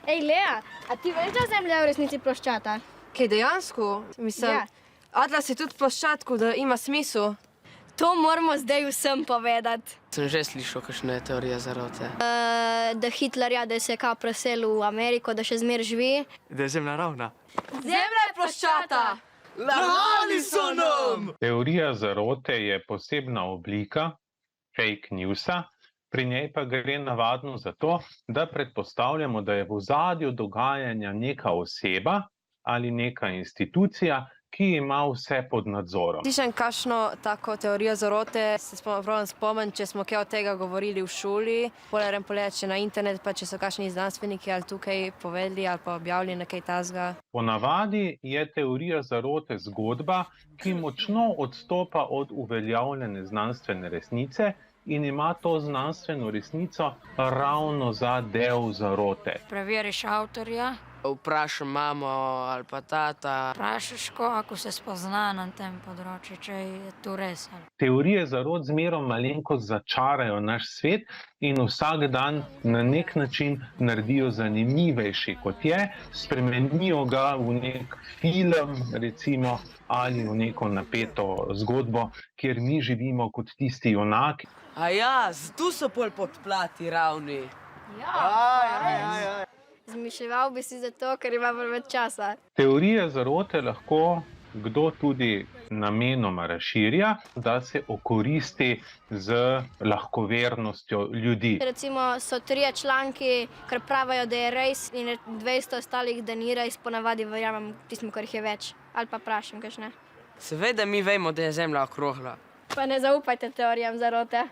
Ej, Lea, a ti veš, da Zemlja je v resnici ploščata? Kaj dejansko? Mislim, Ja. Atlas je tudi ploščatko, da ima smisel. To moramo zdaj vsem povedati. Sem že slišal kakšne teorije zarote. Da Hitlerja, da se je kao preselil v Ameriko, da še zmer živi. Da je Zemlja ravna. Zemlja je ploščata! Lagali so nam! Teorija zarote je posebna oblika fake newsa, pri njej pa gre navadno za to, da predpostavljamo, da je v ozadju dogajanja neka oseba ali neka institucija, ki ima vse pod nadzorom. Slišam kakšno tako teorijo zarote, se pravim spomnim, če smo kaj od tega govorili v šoli, polerem pogledati še na internet, pa če so kakšni znanstveniki ali tukaj povedali ali pa objavili nekaj tazga. Ponavadi je teorija zarote zgodba, ki močno odstopa od uveljavljene znanstvene resnice in ima to znanstveno resnico ravno za del zarote. Preveriš avtorja, Vprašam mamo ali pa tata. vprašaš ko, ako se spozna na tem področju, če je to res. Teorije zarot zmerom malenkost začarajo naš svet in vsak dan na nek način naredijo zanimivejši, kot je, spremenijo ga v nek film, recimo, ali v neko napeto zgodbo, kjer mi živimo kot tisti junaki. A ja, zato so pol podplati ravni. Zmišljeval bi si zato, ker ima več časa. Teorije zarote lahko kdo tudi namenoma razširja, da se okoristi z lahkovernostjo ljudi. Recimo so 3 članki, ker pravijo, da je res in 200 ostalih, da ni res, ponavadi verjamem tistim, kar jih je več. Ali pa vprašam, kakšne. Seveda mi vemo, da je Zemlja okrogla. Pa ne zaupajte teorijam zarote.